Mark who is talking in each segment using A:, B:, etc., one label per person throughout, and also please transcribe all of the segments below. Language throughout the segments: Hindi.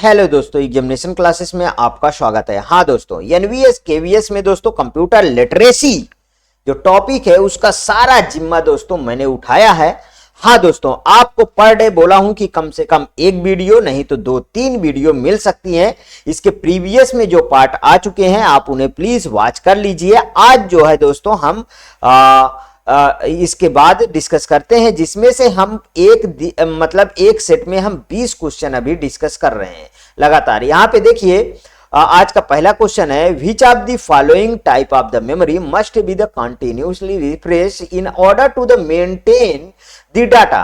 A: हेलो दोस्तों, एग्जामिनेशन क्लासेस में आपका स्वागत है। हाँ दोस्तों, एनवीएस केवीएस में दोस्तों कंप्यूटर लिटरेसी जो टॉपिक है उसका सारा जिम्मा दोस्तों मैंने उठाया है। हाँ दोस्तों, आपको पर डे बोला हूं कि कम से कम एक वीडियो नहीं तो 2-3 वीडियो मिल सकती हैं। इसके प्रीवियस में जो पार्ट आ चुके हैं आप उन्हें प्लीज वॉच कर लीजिए। आज जो है दोस्तों हम इसके बाद डिस्कस करते हैं, जिसमें से हम एक सेट में हम 20 क्वेश्चन अभी डिस्कस कर रहे हैं लगातार। यहां पे देखिए, आज का पहला क्वेश्चन है, which of the following type of the memory must be the continuously refresh in order to the maintain the data.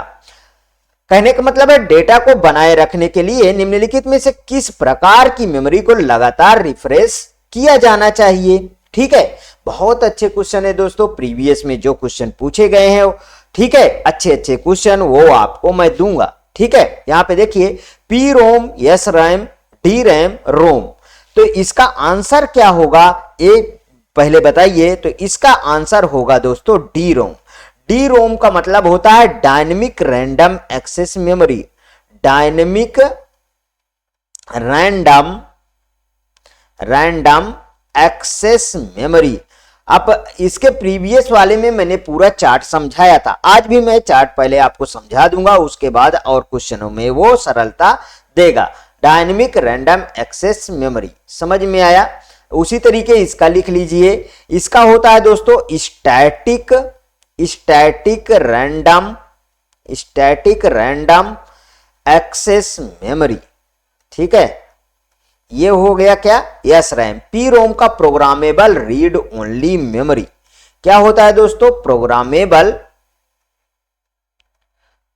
A: कहने का मतलब है डेटा को बनाए रखने के लिए निम्नलिखित में से किस प्रकार की मेमोरी को लगातार रिफ्रेश किया जाना चाहिए। ठीक है, बहुत अच्छे क्वेश्चन है दोस्तों। प्रीवियस में जो क्वेश्चन पूछे गए हैं ठीक है, अच्छे अच्छे क्वेश्चन वो आपको मैं दूंगा। ठीक है, यहां पे देखिए, P ROM, S RAM, D RAM, ROM. तो इसका आंसर क्या होगा ये पहले बताइए। तो इसका आंसर होगा दोस्तों डी रोम। डी रोम का मतलब होता है dynamic random access memory. Dynamic random access memory. अब इसके प्रीवियस वाले में मैंने पूरा चार्ट समझाया था, आज भी मैं चार्ट पहले आपको समझा दूंगा, उसके बाद और क्वेश्चनों में वो सरलता देगा। डायनेमिक रैंडम एक्सेस मेमोरी समझ में आया। उसी तरीके इसका लिख लीजिए। इसका होता है दोस्तों स्टैटिक रैंडम एक्सेस मेमोरी। ठीक है, ये हो गया क्या, यस रैम। पी रोम का प्रोग्रामेबल रीड ओनली मेमोरी। क्या होता है दोस्तों,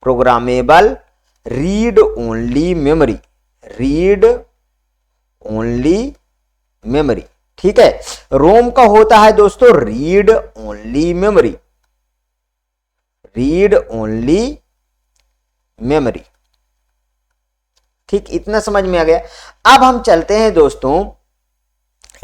A: प्रोग्रामेबल रीड ओनली मेमोरी। ठीक है, रोम का होता है दोस्तों रीड ओनली मेमोरी। ठीक, इतना समझ में आ गया। अब हम चलते हैं दोस्तों,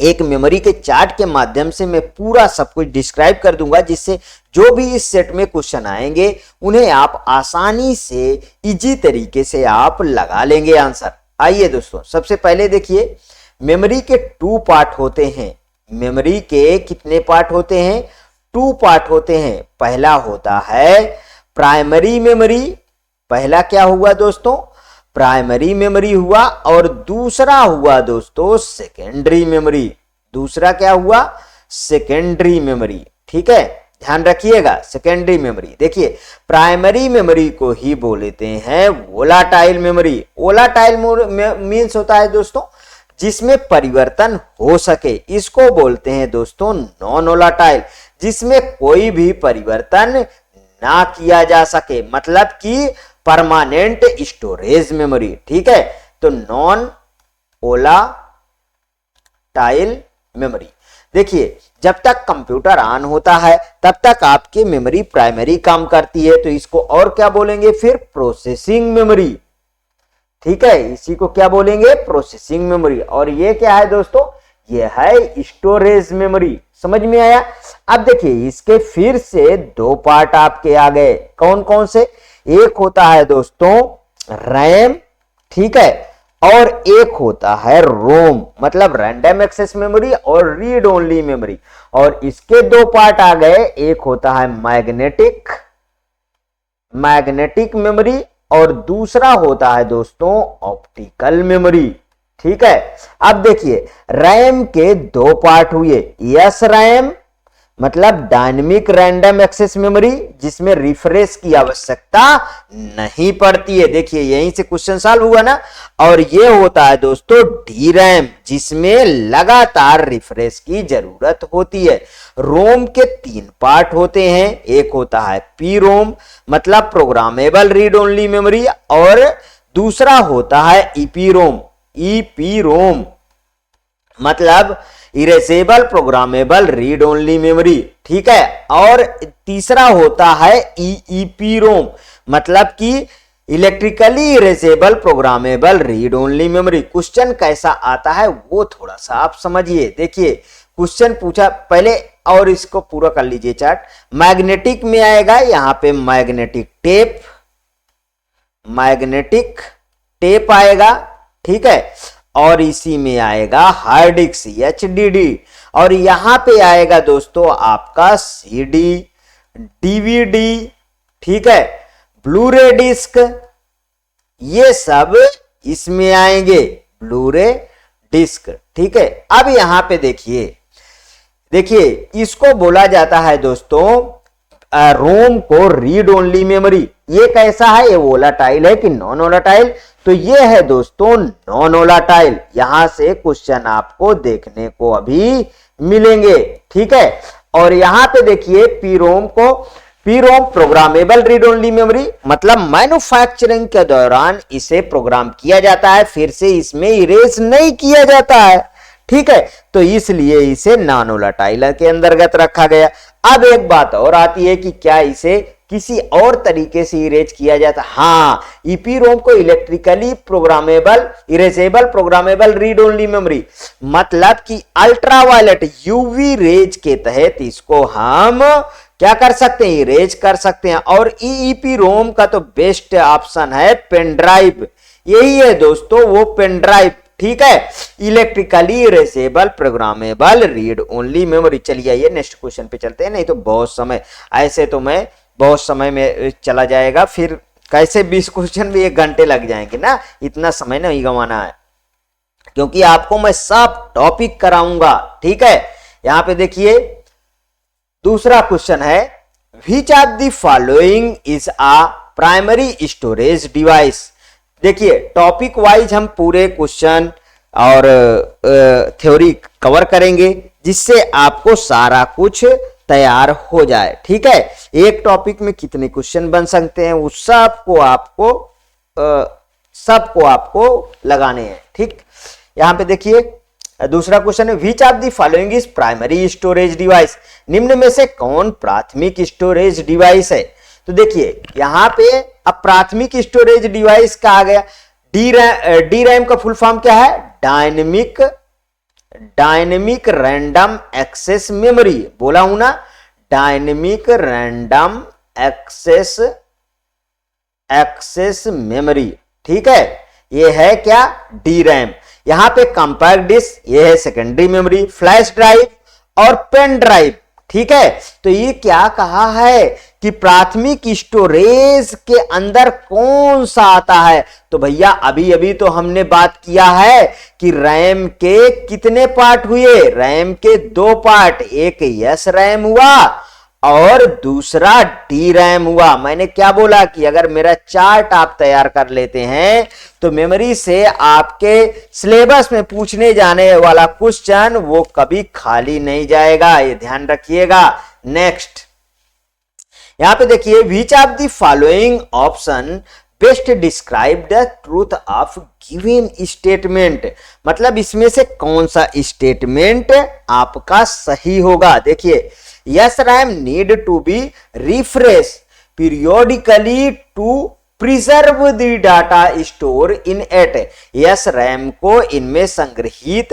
A: एक मेमोरी के चार्ट के माध्यम से मैं पूरा सब कुछ डिस्क्राइब कर दूंगा, जिससे जो भी इस सेट में क्वेश्चन आएंगे उन्हें आप आसानी से इजी तरीके से आप लगा लेंगे आंसर। आइए दोस्तों, सबसे पहले देखिए, मेमोरी के 2 पार्ट होते हैं। मेमोरी के कितने पार्ट होते हैं, 2 पार्ट होते हैं। पहला होता है प्राइमरी मेमोरी। पहला क्या हुआ दोस्तों, प्राइमरी मेमोरी हुआ, और दूसरा हुआ दोस्तों सेकेंडरी मेमोरी। दूसरा क्या हुआ, सेकेंडरी मेमोरी। ठीक है, ध्यान रखिएगा, सेकेंडरी मेमोरी। देखिए, प्राइमरी मेमोरी को ही बोलते हैं वोलाटाइल मेमोरी। वोलाटाइल मीन्स होता है दोस्तों जिसमें परिवर्तन हो सके। इसको बोलते हैं दोस्तों नॉन वोलाटाइल, जिसमें कोई भी परिवर्तन ना किया जा सके, मतलब कि परमानेंट स्टोरेज मेमोरी। ठीक है, तो नॉन वोलाटाइल मेमोरी। देखिए, जब तक कंप्यूटर ऑन होता है तब तक आपकी मेमोरी प्राइमरी काम करती है, तो इसको और क्या बोलेंगे फिर, प्रोसेसिंग मेमोरी। ठीक है, इसी को क्या बोलेंगे, प्रोसेसिंग मेमोरी। और ये क्या है दोस्तों, ये है स्टोरेज मेमोरी। समझ में आया। अब देखिए, इसके फिर से 2 पार्ट आपके आ गए। कौन कौन से, एक होता है दोस्तों रैम, ठीक है, और एक होता है रोम, मतलब रैंडम एक्सेस मेमोरी और रीड ओनली मेमोरी। और इसके 2 पार्ट आ गए, एक होता है मैग्नेटिक मेमोरी, और दूसरा होता है दोस्तों ऑप्टिकल मेमोरी। ठीक है, अब देखिए, रैम के 2 पार्ट हुए, यस रैम मतलब डायनेमिक रैंडम एक्सेस मेमोरी, जिसमें रिफ्रेश की आवश्यकता नहीं पड़ती है। देखिए, यहीं से क्वेश्चन सॉल्व हुआ ना। और ये होता है दोस्तों डी रैम, जिसमें लगातार रिफ्रेश की जरूरत होती है। रोम के 3 पार्ट होते हैं, एक होता है पी रोम मतलब प्रोग्रामेबल रीड ओनली मेमोरी, और दूसरा होता है ईपी रोम मतलब erasable programmable read only memory. ठीक है, और तीसरा होता है ईईपी रोम मतलब कि electrically erasable programmable read only memory. Question कैसा आता है वो थोड़ा सा आप समझिए। देखिए, क्वेश्चन पूछा पहले, और इसको पूरा कर लीजिए चार्ट। मैग्नेटिक में आएगा यहां पे मैग्नेटिक टेप आएगा। ठीक है, और इसी में आएगा हार्ड डिस्क HDD, और यहां पे आएगा दोस्तों आपका CD, DVD, ठीक है, ब्लूरे डिस्क, ये सब इसमें आएंगे, ब्लूरे डिस्क, ठीक है। अब यहां पे देखिए इसको बोला जाता है दोस्तों रोम को रीड ओनली मेमोरी। ये कैसा है, ये वोलाटाइल है कि नॉन वोलाटाइल? तो ये है दोस्तों नॉन वोलाटाइल। यहां से क्वेश्चन आपको देखने को अभी मिलेंगे, ठीक है। और यहां पे देखिए पीरोम प्रोग्रामेबल रीड ओनली मेमोरी, मतलब मैन्युफैक्चरिंग के दौरान इसे प्रोग्राम किया जाता है, फिर से इसमें इरेज नहीं किया जाता है, ठीक है, तो इसलिए इसे नॉन वोलाटाइल के अंतर्गत रखा गया। अब एक बात और आती है कि क्या इसे किसी और तरीके से इरेज किया जाता? हाँ, ईपीरोम को electrically programmable erasable programmable read only memory, मतलब कि अल्ट्रावायलेट यूवी रेज के तहत इसको हम क्या कर सकते हैं, इरेज कर सकते हैं। और ईपीरोम का तो बेस्ट ऑप्शन है पेन ड्राइव, यही है दोस्तों वो पेन ड्राइव, ठीक है, electrically erasable programmable read only memory. चलिए ये नेक्स्ट क्वेश्चन पे चलते हैं, नहीं तो बहुत समय में चला जाएगा, फिर कैसे 20 क्वेश्चन भी 1 घंटे लग जाएंगे ना, इतना समय नहीं गंवाना है, क्योंकि आपको मैं सब टॉपिक कराऊंगा, ठीक है। यहां पे देखिए दूसरा क्वेश्चन है, which of the following is a primary storage device. देखिए टॉपिक वाइज हम पूरे क्वेश्चन और थ्योरी कवर करेंगे, जिससे आपको सारा कुछ तैयार हो जाए, ठीक है। एक टॉपिक में कितने क्वेश्चन बन सकते हैं, उस सबको आपको लगाने हैं, ठीक। यहां पे देखिए दूसरा क्वेश्चन है, which of the following is primary storage device. निम्न में से कौन प्राथमिक स्टोरेज डिवाइस है? तो देखिए यहां पे अब प्राथमिक स्टोरेज डिवाइस का आ गया, डी रैम का फुल फॉर्म क्या है, डायनेमिक रैंडम एक्सेस मेमोरी, बोला हूं ना, डायनेमिक रैंडम एक्सेस मेमोरी, ठीक है, ये है क्या, डी रैम। यहां पे कंपैक्ट डिस्क, ये है सेकेंडरी मेमोरी, फ्लैश ड्राइव और पेन ड्राइव, ठीक है। तो ये क्या कहा है कि प्राथमिक स्टोरेज के अंदर कौन सा आता है? तो भैया अभी तो हमने बात किया है कि रैम के कितने पार्ट हुए, रैम के 2 पार्ट, एक एस रैम हुआ और दूसरा डी रैम हुआ। मैंने क्या बोला कि अगर मेरा चार्ट आप तैयार कर लेते हैं तो मेमोरी से आपके सिलेबस में पूछने जाने वाला क्वेश्चन वो कभी खाली नहीं जाएगा, ये ध्यान रखिएगा। नेक्स्ट यहां पे देखिए, which of the following option best describe the truth of given statement, मतलब इसमें से कौन सा स्टेटमेंट आपका सही होगा। देखिए, S RAM need to be refresh periodically to preserve the data store in it. S RAM को इनमें संग्रहित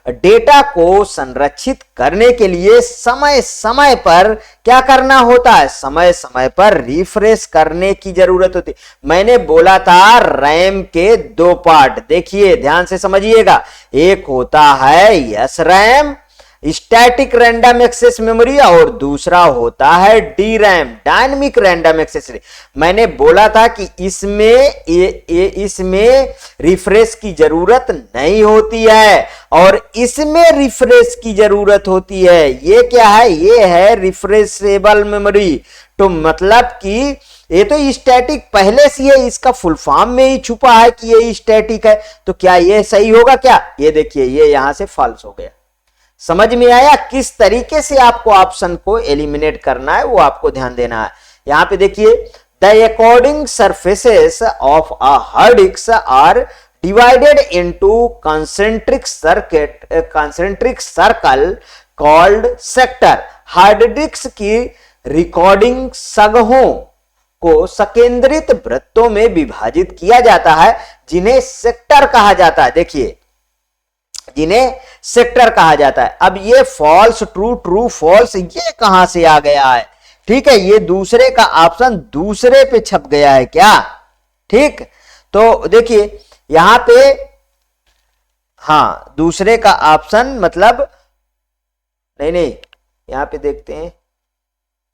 A: डेटा को संरक्षित करने के लिए समय समय पर क्या करना होता है, समय समय पर रिफ्रेश करने की जरूरत होती। मैंने बोला था रैम के 2 पार्ट, देखिए ध्यान से समझिएगा, एक होता है S RAM static random access memory और दूसरा होता है D RAM dynamic random access. मैंने बोला था कि इसमें रिफ्रेश की जरूरत नहीं होती है और इसमें रिफ्रेश की जरूरत होती है। ये क्या है, ये है रिफ्रेशेबल मेमोरी। तो मतलब कि ये तो स्टैटिक पहले से है, इसका फुल फॉर्म में ही छुपा है कि ये स्टैटिक है, तो क्या ये सही होगा क्या? ये देखिए ये यहां से फॉल्स हो गया। समझ में आया किस तरीके से आपको ऑप्शन को एलिमिनेट करना है, वो आपको ध्यान देना है। यहां पे देखिए, the according surfaces of a hard disk are divided into concentric circle called sector. Hard disk की रिकॉर्डिंग सगहों को सकेंद्रित वृत्तों में विभाजित किया जाता है, जिन्हें सेक्टर कहा जाता है। देखिए, जिन्हें सेक्टर कहा जाता है। अब ये फॉल्स ट्रू, ट्रू फॉल्स, ये कहां से आ गया है? ठीक है, ये दूसरे का ऑप्शन दूसरे पे छप गया है क्या? ठीक, तो देखिए यहां पे हाँ, दूसरे का ऑप्शन मतलब नहीं, यहां पे देखते हैं।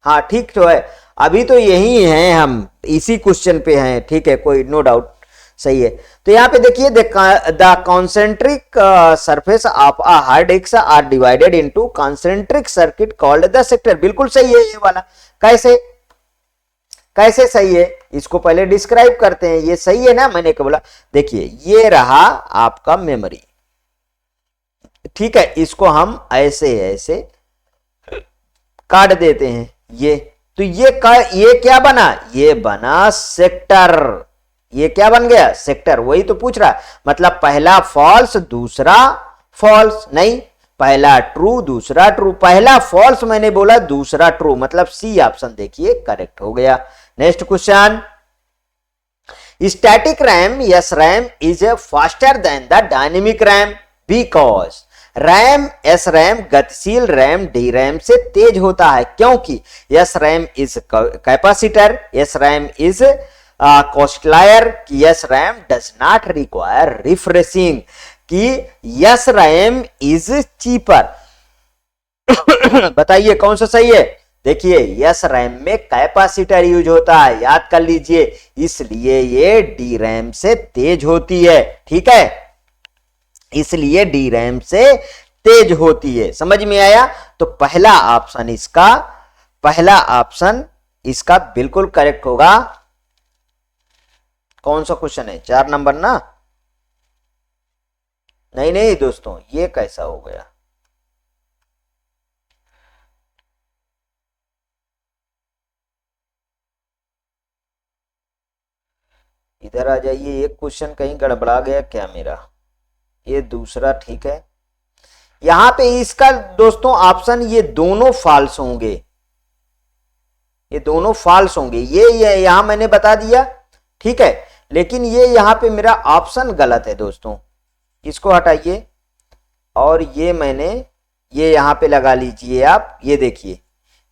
A: हाँ ठीक तो है, अभी तो यही है, हम इसी क्वेश्चन पे हैं, ठीक है, कोई नो डाउट, सही है। तो यहाँ पे देखिए, the concentric surface of a hard disk are divided into concentric circuit called the sector. बिल्कुल सही है ये वाला। कैसे कैसे सही है, इसको पहले डिस्क्राइब करते हैं। ये सही है ना, मैंने क्या बोला, देखिए ये रहा आपका मेमोरी, ठीक है, इसको हम ऐसे ऐसे काट देते हैं ये, तो ये क्या बना, ये बना सेक्टर। ये क्या बन गया, सेक्टर। वही तो पूछ रहा, मतलब पहला फॉल्स दूसरा फॉल्स, नहीं पहला ट्रू दूसरा ट्रू, पहला फॉल्स मैंने बोला दूसरा ट्रू, मतलब सी ऑप्शन देखिए करेक्ट हो गया। Next question, static RAM S RAM is faster than the dynamic RAM because RAM S RAM गतिशील रैम डी रैम से तेज होता है, क्योंकि S RAM is capacitor, S RAM is costlier, कि S RAM does not require refreshing, कि यस रैम इज चीपर। बताइए कौन सा सही है। देखिए यस रैम में कैपेसिटर यूज होता है, याद कर लीजिए, इसलिए ये डी रैम से तेज होती है, ठीक है, इसलिए डी रैम से तेज होती है। समझ में आया। तो पहला ऑप्शन इसका बिल्कुल करेक्ट होगा। कौन सा क्वेश्चन है, 4 नंबर ना, नहीं दोस्तों, ये कैसा हो गया, इधर आ जाइए। एक क्वेश्चन कहीं गड़बड़ा गया क्या मेरा, ये दूसरा ठीक है। यहां पे इसका दोस्तों ऑप्शन, ये दोनों फॉल्स होंगे, ये दोनों फॉल्स होंगे, ये यहां मैंने बता दिया, ठीक है, लेकिन ये यहां पे मेरा ऑप्शन गलत है दोस्तों। इसको हटाइए और ये मैंने ये यहां पे लगा लीजिए आप, ये देखिए,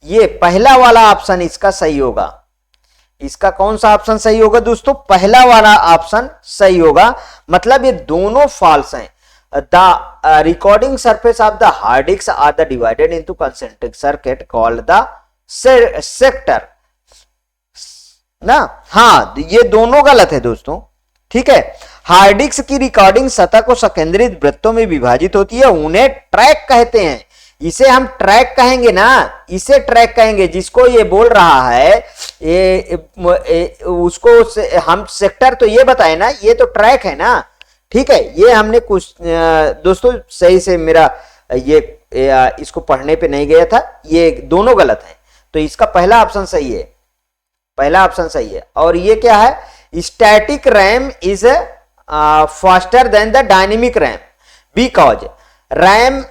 A: ये पहला वाला ऑप्शन इसका सही होगा। इसका कौन सा ऑप्शन सही होगा दोस्तों, पहला वाला ऑप्शन सही होगा, मतलब ये दोनों फॉल्स हैं। The recording surface of the hard disk are the divided into concentric circuit called the sector ना। हाँ, ये दोनों गलत है दोस्तों, ठीक है। हार्ड डिस्क की रिकॉर्डिंग सतह को संकेंद्रित वृत्तों में विभाजित होती है, उन्हें ट्रैक कहते हैं। इसे हम ट्रैक कहेंगे ना, इसे ट्रैक कहेंगे। जिसको ये बोल रहा है उसको हम सेक्टर तो ये बताए ना, ये तो ट्रैक है ना, ठीक है। ये हमने कुछ दोस्तों सही से मेरा ये इसको पढ़ने पे नहीं गया था, ये दोनों गलत है। तो इसका पहला ऑप्शन सही है, पहला ऑप्शन सही है। और ये क्या है, static RAM is faster than the dynamic RAM because RAM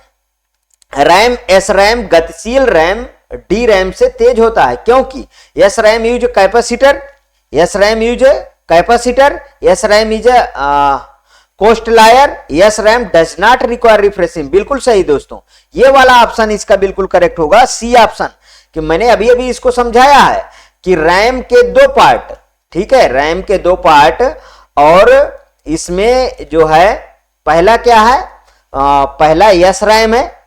A: S RAM गतिशील रैम डी रैम से तेज होता है, क्योंकि S RAM use capacitor, S RAM use capacitor, S RAM is costlier, S RAM does not require refreshing. बिल्कुल सही दोस्तों, ये वाला ऑप्शन इसका बिल्कुल करेक्ट होगा, सी ऑप्शन। कि मैंने अभी अभी इसको समझाया है कि रैम के 2 पार्ट, ठीक है, रैम के 2 पार्ट, और इसमें जो है पहला क्या है, पहला यस रैम है,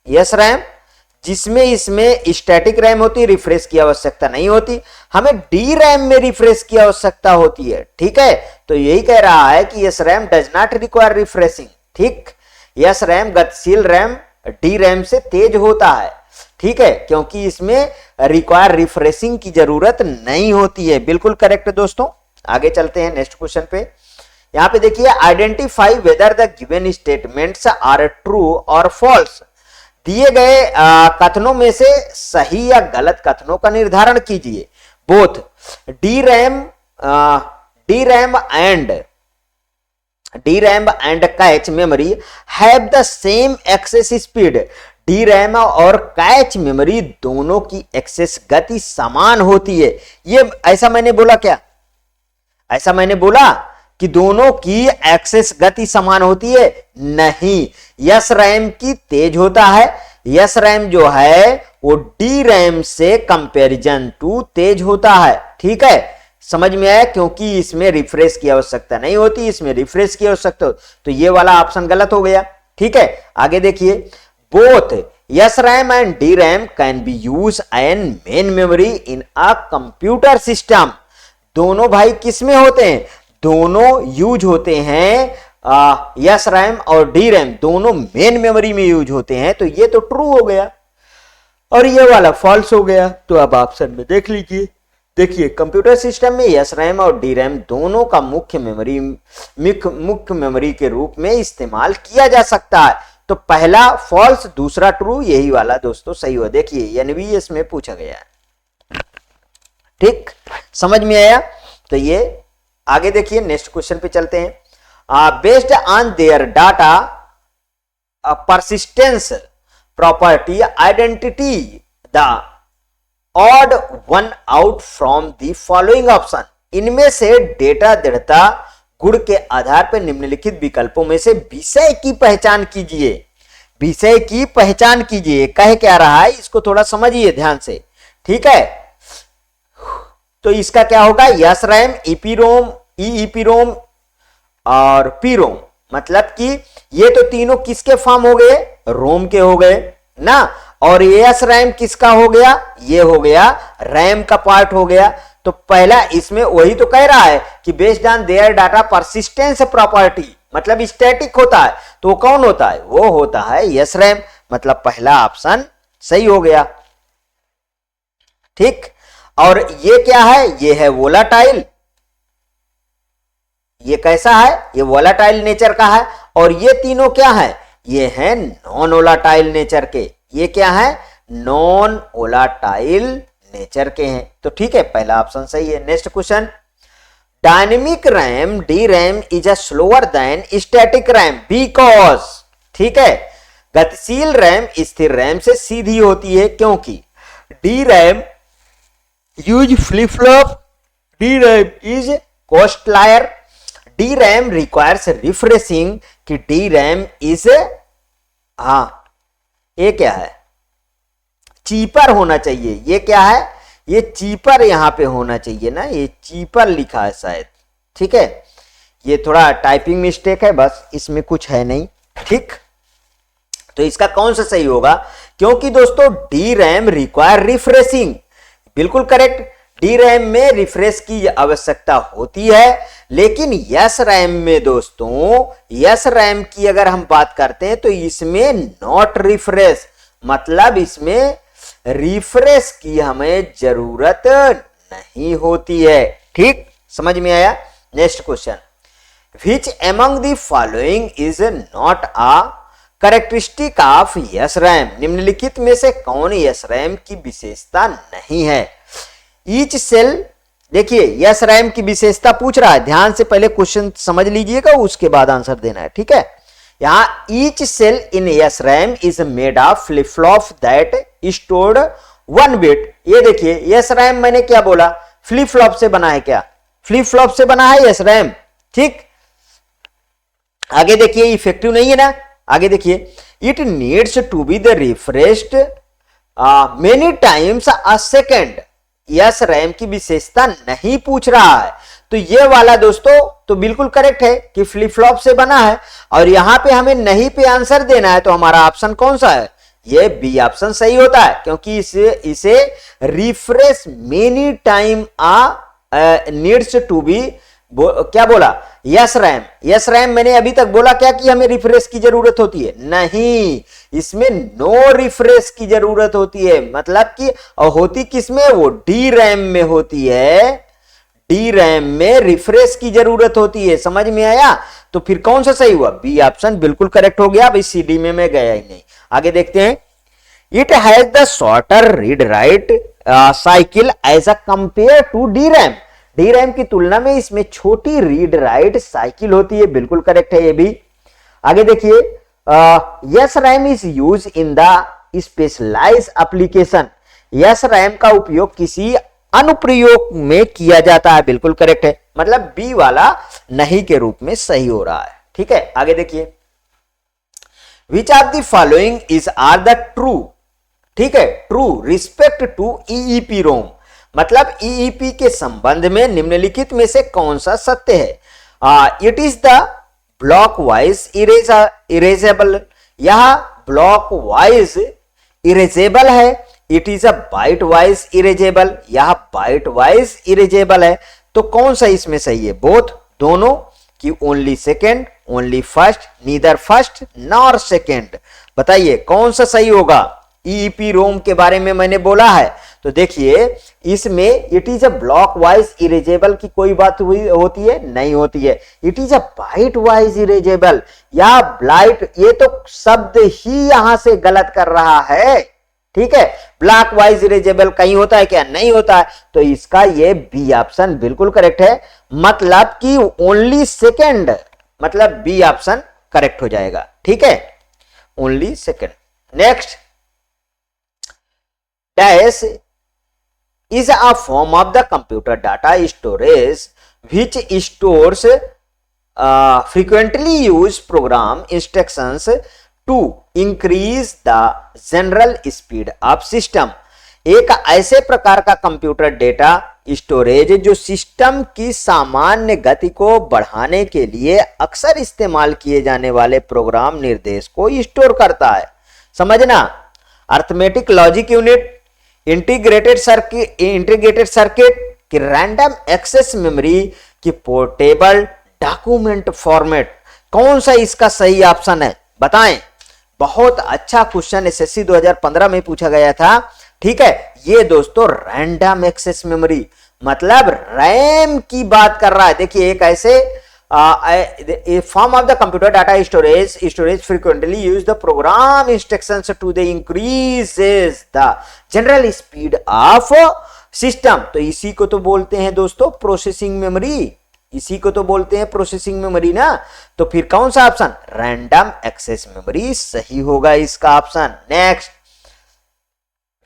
A: यस रैम, जिसमें इसमें स्टैटिक रैम होती है, रिफ्रेश की आवश्यकता नहीं होती, हमें डी रैम में रिफ्रेश की आवश्यकता होती है, ठीक है। तो यही कह रहा है कि S RAM does not require refreshing, ठीक। यस रैम गतिशील रैम डी रैम से तेज होता है, ठीक है, क्योंकि इसमें रिक्वायर रिफ्रेशिंग की जरूरत नहीं होती है। बिल्कुल करेक्ट दोस्तों। आगे चलते हैं नेक्स्ट क्वेश्चन पे। यहां पे देखिए, identify whether the given statements are true और फॉल्स। दिए गए कथनों में से सही या गलत कथनों का निर्धारण कीजिए। Both D RAM and cache memory have the same access speed. D RAM और कैच मेमोरी दोनों की एक्सेस गति समान होती है। ये ऐसा मैंने बोला क्या, ऐसा मैंने बोला कि दोनों की एक्सेस गति समान होती है? नहीं, यस रैम की तेज होता है। यस रैम जो है वो डी रैम से कंपैरिजन टू तेज होता है, ठीक है। समझ में आया, क्योंकि इसमें रिफ्रेश की आवश्यकता नहीं होती, इसमें रिफ्रेश की आवश्यकता हो, तो ये वाला ऑप्शन गलत हो गया। ठीक है, आगे देखिए, both SRAM and DRAM can be use N main memory in a computer system. दोनों भाई किस में होते हैं, दोनों यूज होते हैं, SRAM और DRAM दोनों मेन मेमोरी में यूज होते हैं, तो ये तो ट्रू हो गया और ये वाला फॉल्स हो गया। तो अब ऑप्शन में देख लीजिए, देखिए कंप्यूटर सिस्टम में SRAM और DRAM दोनों का मुख्य मेमोरी के रूप में इस्तेमाल किया जा सकता है। तो पहला फॉल्स, दूसरा ट्रू, यही वाला दोस्तों सही हुआ। देखिए एनवीएस में पूछा गया है। ठीक, समझ में आया। तो ये आगे देखिए, नेक्स्ट क्वेश्चन पे चलते हैं। Based on their data persistence property identity the odd one out from the following option. इनमें से डेटा दृढ़ता गुण के आधार पर निम्नलिखित विकल्पों में से विषय की पहचान कीजिए। विषय की पहचान कीजिए, कह क्या रहा है, इसको थोड़ा समझिए ध्यान से। ठीक है, तो इसका क्या होगा, SRAM, EPROM, EEPROM और PROM। मतलब कि ये तो तीनों किसके फॉर्म हो गए, रोम के हो गए ना, और SRAM किसका हो गया, ये हो गया रैम का पार्ट हो गया। तो पहला इसमें वही तो कह रहा है कि based on their data persistence property, मतलब स्टैटिक होता है, तो वो कौन होता है, वो होता है SRAM। मतलब पहला ऑप्शन सही हो गया। ठीक, और ये क्या है, ये है वोलाटाइल। ये कैसा है, ये वोलाटाइल नेचर का है। और ये तीनों क्या है, ये है नॉन वोलाटाइल नेचर के। ये क्या है, नॉन वोलाटाइल नेचर के हैं। तो ठीक है, पहला ऑप्शन सही है। Next question, dynamic RAM DRAM is a slower then static RAM because. ठीक है, गतिशील रैम स्थिर रैम से सीधी होती है क्योंकि DRAM use flip flop, DRAM is costlier, DRAM requires refreshing, कि DRAM इज, हाँ ये क्या है, चीपर होना चाहिए। ये क्या है, ये चीपर यहां पे होना चाहिए ना, ये चीपर लिखा है शायद। ठीक है, ये थोड़ा टाइपिंग मिस्टेक है बस, इसमें कुछ है नहीं। ठीक, तो इसका कौन सा सही होगा, क्योंकि दोस्तों DRAM रिक्वायर रिफ्रेशिंग, बिल्कुल करेक्ट। DRAM में रिफ्रेश की आवश्यकता होती है, लेकिन SRAM में दोस्तों, SRAM की अगर हम बात करते हैं तो इसमें नॉट रिफ्रेश, मतलब इसमें रिफ्रेश की हमें जरूरत नहीं होती है। ठीक, समझ में आया। Next question, which among the following is not a characteristic of SRAM। निम्नलिखित में से कौन SRAM की विशेषता नहीं है। ईच सेल, देखिए SRAM की विशेषता पूछ रहा है, ध्यान से पहले क्वेश्चन समझ लीजिएगा, उसके बाद आंसर देना है। ठीक है, यहां each cell in SRAM is made of flip flop that stored 1 bit. ये देखिए SRAM मैंने क्या बोला, फ्लिप फ्लॉप से बना है, क्या फ्लिप फ्लॉप से बना है SRAM। ठीक, आगे देखिए इफेक्टिव नहीं है ना, आगे देखिए, it needs to be the refreshed many times a second. SRAM की विशेषता नहीं पूछ रहा है, तो ये वाला दोस्तों तो बिल्कुल करेक्ट है कि फ्लिप फ्लॉप से बना है, और यहां पे हमें नहीं पे आंसर देना है, तो हमारा ऑप्शन कौन सा है, ये बी ऑप्शन सही होता है, क्योंकि इसे refresh many time needs to be, क्या बोला, SRAM मैंने अभी तक बोला क्या कि हमें रिफ्रेश की जरूरत होती है, नहीं, इसमें नो रिफ्रेश की जरूरत होती है। मतलब कि होती किसमें, वो DRAM में होती है, DRAM में रिफ्रेश की जरूरत होती है। समझ में आया। तो फिर कौन सा सही हुआ, बी ऑप्शन बिल्कुल करेक्ट हो गया। भाई CD में मैं गया ही नहीं। आगे देखते हैं, it has the shorter read write cycle as a compare to DRAM की तुलना में इसमें छोटी रीड राइट साइकिल होती है, बिल्कुल करेक्ट है ये भी। आगे देखिए, SRAM is use in the specialize application. SRAM का उपयोग किसी अनुप्रयोग में किया जाता है, बिल्कुल करेक्ट है। मतलब बी वाला नहीं के रूप में सही हो रहा है। ठीक है, आगे देखिए, which of the following is are the true. ठीक है, ट्रू रिस्पेक्ट टू EEPROM। मतलब ईईपी के संबंध में निम्नलिखित में से कौन सा सत्य है? It is the block wise erasable, यह ब्लॉक वाइज इरेजेबल है। It is a byte wise erasable, यह बाइट वाइज इरेजेबल है। तो कौन सा इसमें सही है? बोथ, दोनों, कि only second, only first, neither first nor second? बताइए कौन सा सही होगा? ईईपी रोम के बारे में मैंने बोला है, तो देखिए इसमें it is a block wise erasable की कोई बात हुई होती है? नहीं होती है। It is a byte wise erasable या ब्लाइट, ये तो शब्द ही यहां से गलत कर रहा है। ठीक है, ब्लॉक वाइज इरेजेबल कहीं होता है क्या? नहीं होता है। तो इसका ये बी ऑप्शन बिल्कुल करेक्ट है, मतलब कि ओनली सेकेंड, मतलब बी ऑप्शन करेक्ट हो जाएगा। ठीक है, only second. Next, dash is a form of the computer data storage which stores frequently used program instructions to increase the general speed of system। एक ऐसे प्रकार का कंप्यूटर डेटा स्टोरेज जो सिस्टम की सामान्य गति को बढ़ाने के लिए अक्सर इस्तेमाल किए जाने वाले प्रोग्राम निर्देश को स्टोर करता है। समझना, arithmetic logic unit, integrated circuit की रैंडम एक्सेस मेमोरी की पोर्टेबल डॉक्यूमेंट फॉर्मेट, कौन सा इसका सही ऑप्शन है? बताएं। बहुत अच्छा क्वेश्चन एसएससी 2015 में पूछा गया था। ठीक है, ये दोस्तों रैंडम एक्सेस मेमोरी मतलब रैम की बात कर रहा है। देखिए एक ऐसे form of the computer data storage frequently use the program instructions to the increases the general speed of system। तो इसी को तो बोलते हैं दोस्तों प्रोसेसिंग मेमोरी, इसी को तो बोलते हैं प्रोसेसिंग मेमोरी ना। तो फिर कौन सा ऑप्शन? रैंडम एक्सेस मेमोरी सही होगा इसका option. Next,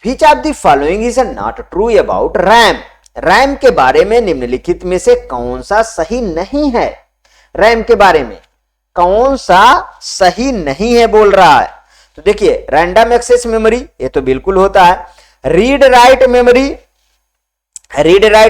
A: which of the following is not true about RAM? RAM के बारे में निम्नलिखित में से कौन सा सही नहीं है? रैम के बारे में कौन सा सही नहीं है बोल रहा है। तो देखिए रैंडम एक्सेस मेमोरी ये तो बिल्कुल होता है, रीड राइट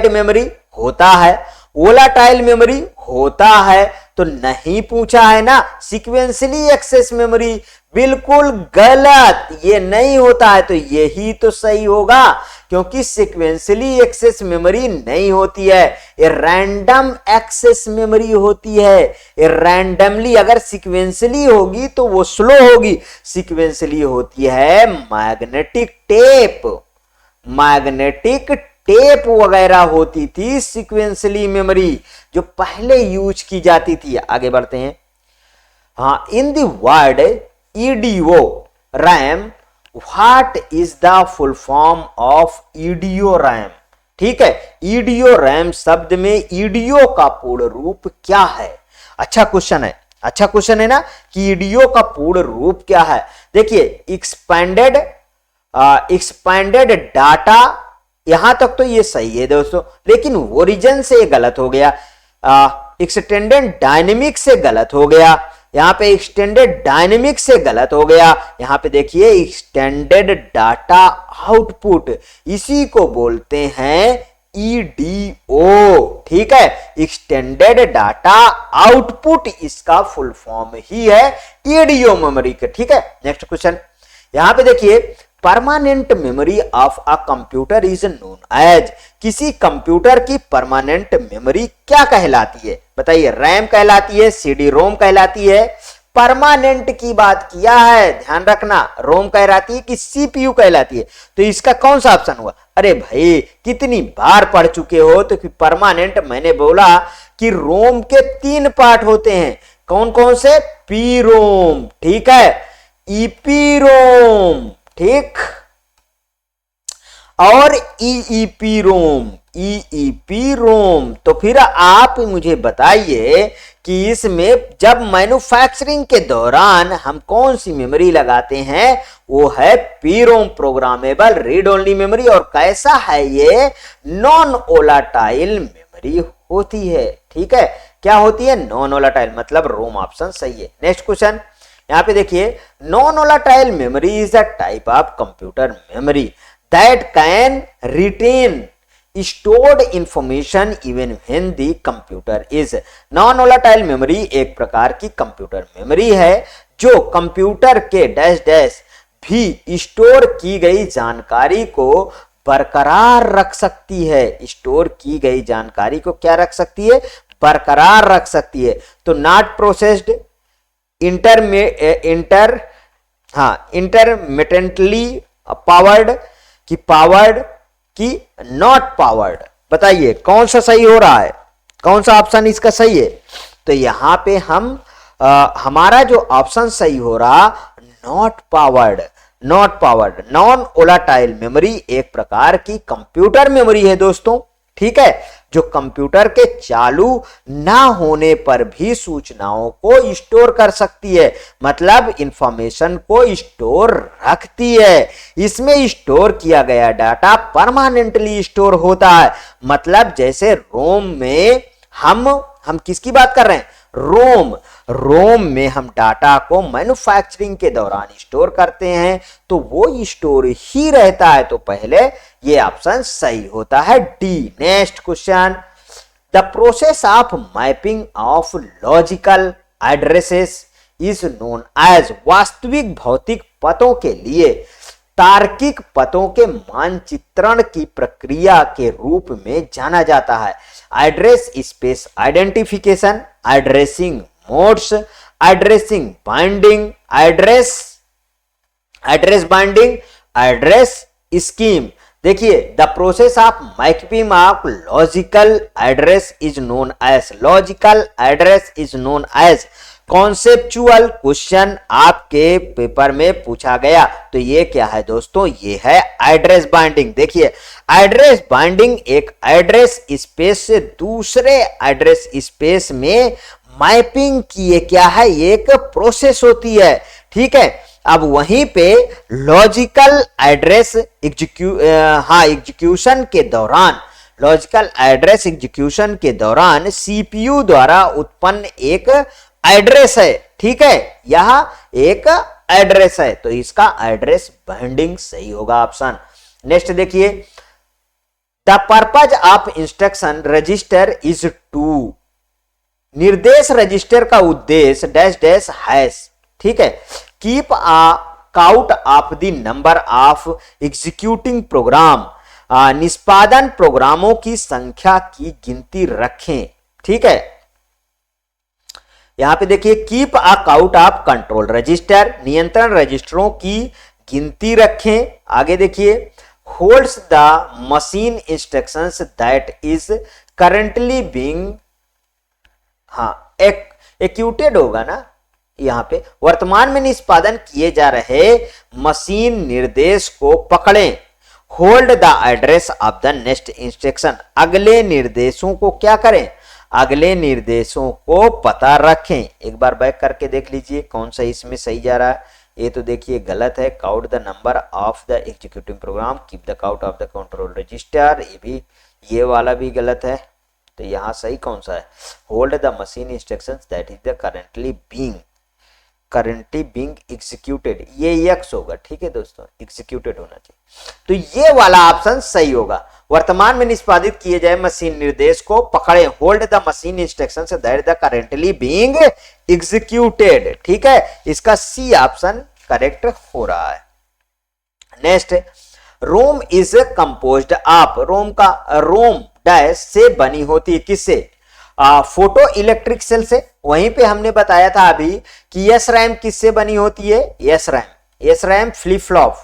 A: मेमोरी होता है, वोलाटाइल मेमोरी होता है, तो नहीं पूछा है ना। सीक्वेंशियली एक्सेस मेमोरी बिल्कुल गलत, ये नहीं होता है। तो यही तो सही होगा, क्योंकि सीक्वेंशियली एक्सेस मेमोरी नहीं होती है, ये रैंडम एक्सेस मेमोरी होती है। ये रैंडमली अगर सीक्वेंशियली होगी तो वो स्लो होगी, सीक्वेंशियली होती है मैग्नेटिक टेप वगैरह होती थी सीक्वेंशियली मेमोरी जो पहले यूज की जाती थी। आगे बढ़ते हैं। हाँ, in the word EDO RAM what is the full form of EDO RAM? ठीक है, ईडीओ रैम शब्द में ईडीओ का पूर्ण रूप क्या है? अच्छा क्वेश्चन है ना कि ईडीओ का पूर्ण रूप क्या है। देखिए एक्सपेंडेड डाटा, यहां तक तो ये सही है दोस्तों, लेकिन ओरिजिन से ये गलत हो गया, एक्सटेंडेड डायनेमिक से गलत हो गया, यहां पे एक्सटेंडेड डायनेमिक से गलत हो गया, यहां पे देखिए एक्सटेंडेड डाटा आउटपुट, इसी को बोलते हैं ईडीओ। ठीक है, एक्सटेंडेड डाटा आउटपुट इसका फुल फॉर्म ही है ईडीओ मेमोरी का। ठीक है, नेक्स्ट क्वेश्चन यहां पे देखिए, permanent memory of a computer is known as, किसी कंप्यूटर की परमानेंट मेमोरी क्या कहलाती है? बताइए, रैम कहलाती है, सीडी रोम कहलाती है, परमानेंट की बात किया है, ध्यान रखना, रोम कहलाती है कि सीपीयू कहलाती है? तो इसका कौन सा ऑप्शन हुआ? अरे भाई कितनी बार पढ़ चुके हो। तो कि परमानेंट मैंने बोला कि रोम के 3 पार्ट होते हैं, कौन कौन से? पी रोम, ठीक है, ईपी रोम, ठीक, और ईईपी रोम। तो फिर आप मुझे बताइए कि इसमें जब मैन्युफैक्चरिंग के दौरान हम कौन सी मेमोरी लगाते हैं? वो है P ROM, programmable read only memory. और कैसा है ये? नॉन वोलाटाइल मेमोरी होती है। ठीक है, क्या होती है? नॉन वोलाटाइल, मतलब रोम ऑप्शन सही है। नेक्स्ट क्वेश्चन यहां पे देखिए, non volatile memory is a type of computer memory that can retain stored information even when the computer is non volatile memory एक प्रकार की कंप्यूटर मेमोरी है जो कंप्यूटर के डैश डैश भी स्टोर की गई जानकारी को बरकरार रख सकती है। स्टोर की गई जानकारी को क्या रख सकती है? बरकरार रख सकती है। तो नॉट प्रोसेस्ड, इंटरमिटेंटली पावर्ड की पावर्ड की नॉट पावर्ड। बताइए कौन सा सही हो रहा है, कौन सा ऑप्शन इसका सही है? तो यहां पे हम हमारा जो ऑप्शन सही हो रहा not powered. Not powered non volatile memory एक प्रकार की कंप्यूटर मेमोरी है दोस्तों, ठीक है, जो कंप्यूटर के चालू ना होने पर भी सूचनाओं को स्टोर कर सकती है, मतलब इंफॉर्मेशन को स्टोर रखती है। इसमें स्टोर किया गया डाटा परमानेंटली स्टोर होता है, मतलब जैसे रोम में हम किसकी बात कर रहे हैं? रोम में हम डाटा को मैन्युफैक्चरिंग के दौरान स्टोर करते हैं तो वो स्टोर ही रहता है। तो पहले ये ऑप्शन सही होता है D. Next question, the process of mapping of logical addresses is known as. वास्तविक भौतिक पतों के लिए तार्किक पतों के मानचित्रण की प्रक्रिया के रूप में जाना जाता है। Address space identification, addressing modes, addressing binding, address binding, address scheme. देखिए the process of mapping of logical address is known as conceptual. Question आपके पेपर में पूछा गया तो ये क्या है दोस्तों? ये है एड्रेस बाइंडिंग। देखिए एड्रेस बाइंडिंग एक एड्रेस स्पेस से दूसरे एड्रेस स्पेस में मैपिंग की ये क्या है? एक प्रोसेस होती है, ठीक है। अब वहीं पे लॉजिकल एड्रेस एग्जीक्यूशन के दौरान सीपीयू द्वारा उत्पन्न एक एड्रेस है, ठीक है, यह एक एड्रेस है, तो इसका एड्रेस बाइंडिंग सही होगा ऑप्शन। नेक्स्ट देखिए, the purpose of instruction register is to. निर्देश रजिस्टर का उद्देश्य डैश डैश हैश, ठीक है, keep a count of the number of executing program. निष्पादन प्रोग्रामों की संख्या की गिनती रखें, ठीक है। यहां पे देखिए keep a count of control register, नियंत्रण रजिस्टरों की गिनती रखें। आगे देखिए holds the machine instructions that is currently being, acquitted होगा ना, यहां पे वर्तमान में निष्पादन किए जा रहे मशीन निर्देश को पकड़ें। Hold the address of the next instruction, अगले निर्देशों को क्या करें? अगले निर्देशों को पता रखें। एक बार बैक करके देख लीजिए कौन सा इसमें सही जा रहा है। ये तो देखिए गलत है, count the number of the executing program, keep the count of the control register, ये वाला भी गलत है। तो यहाँ सही कौन सा है? Hold the machine instructions that is the currently being executed, ये यक्स होगा, ठीक है दोस्तों, एग्जीक्यूटेड होना चाहिए। तो ये वाला ऑप्शन सही होगा। वर्तमान में निष्पादित किए जाए मशीन निर्देश को पकड़े, hold the machine instructions that the currently being executed, ठीक है, इसका सी ऑप्शन करेक्ट हो रहा है। Next, ROM is composed of. ROM dash से बनी होती है, किससे? फोटो इलेक्ट्रिक सेल से। वहीं पे हमने बताया था अभी कि एस रैम किससे बनी होती है? S RAM flip flop.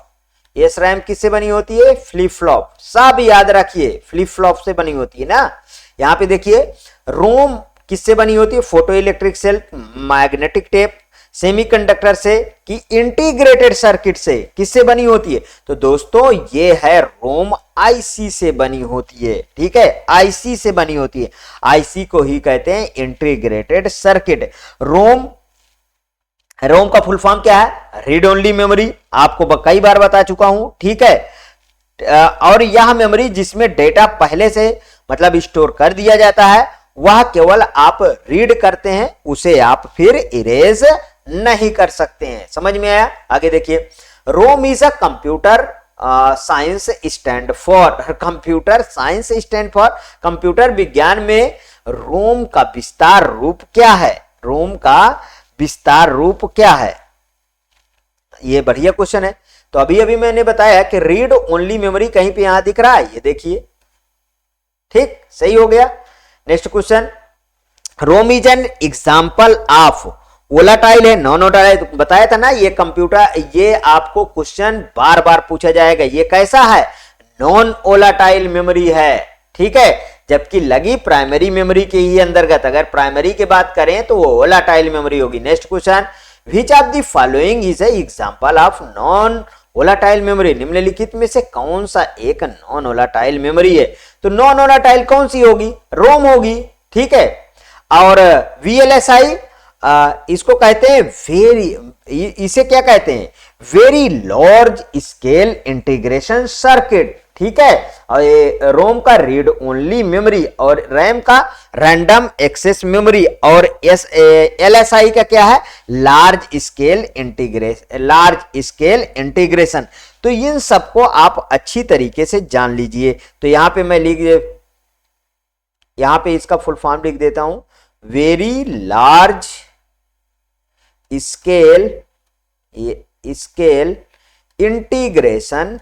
A: S RAM किससे बनी होती है? Flip flop. सब याद रखिए, फ्लिप फ्लॉप से बनी होती है ना। यहां पे देखिए रोम किससे बनी होती है? Photo electric cell, magnetic tape, semiconductor से कि इंटीग्रेटेड सर्किट से किससे बनी होती है? तो दोस्तों ये है रोम आईसी से बनी होती है, ठीक है, आईसी से बनी होती है। आईसी को ही कहते हैं इंटीग्रेटेड सर्किट। रोम का फुल फॉर्म क्या है? रीड ओनली मेमोरी, आपको कई बार बता चुका हूं, ठीक है। और यह मेमोरी जिसमें डेटा पहले से मतलब स्टोर कर दिया जाता है, वह केवल आप रीड करते हैं, उसे आप फिर इरेज नहीं कर सकते हैं। समझ में आया? आगे देखिए, ROM is a computer science stand for, computer science stand for computer विज्ञान में रोम का विस्तार रूप क्या है? रोम का विस्तार रूप क्या है? ये बढ़िया क्वेश्चन है। तो अभी अभी मैंने बताया कि रीड ओनली मेमोरी कहीं पे यहां दिख रहा है, ये देखिए, ठीक, सही हो गया। Next question, ROM is an example of, volatile है नॉन वोलाटाइल? तो बताया था ना, ये कंप्यूटर, ये आपको क्वेश्चन बार बार पूछा जाएगा, ये कैसा है? नॉन वोलाटाइल मेमोरी है, ठीक है, जबकि लगी प्राइमरी मेमोरी के ही अंतर्गत। अगर प्राइमरी की बात करें तो वो वोलाटाइल मेमोरी होगी। Next question, which of the following is example of non volatile memory? निम्नलिखित में से कौन सा एक नॉन वोलाटाइल मेमोरी है? तो नॉन वोलाटाइल कौन सी होगी? रोम होगी, ठीक है। और VLSI इसको कहते हैं इसे क्या कहते हैं? Very large scale integration circuit, ठीक है। और ये रोम का रीड ओनली मेमोरी, और रैम का रैंडम एक्सेस मेमोरी, और LSI का क्या है? Large scale integration. तो इन सबको आप अच्छी तरीके से जान लीजिए। तो यहां पे मैं यहां पे इसका फुल फॉर्म लिख देता हूं, वेरी लार्ज स्केल इंटीग्रेशन,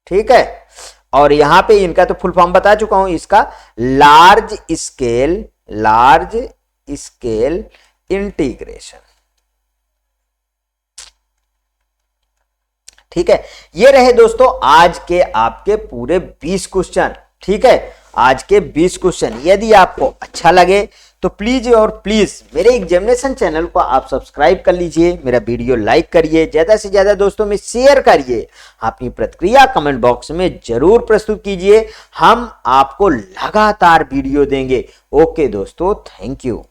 A: ठीक है। और यहां पे इनका तो फुल फॉर्म बता चुका हूं, इसका लार्ज स्केल इंटीग्रेशन, ठीक है। ये रहे दोस्तों आज के आपके पूरे 20 क्वेश्चन, ठीक है, आज के 20 क्वेश्चन। यदि आपको अच्छा लगे तो प्लीज और प्लीज मेरे एग्जामिनेशन चैनल को आप सब्सक्राइब कर लीजिए, मेरा वीडियो लाइक करिए, ज्यादा से ज्यादा दोस्तों में शेयर करिए, अपनी प्रतिक्रिया कमेंट बॉक्स में जरूर प्रस्तुत कीजिए। हम आपको लगातार वीडियो देंगे। ओके दोस्तों, थैंक यू।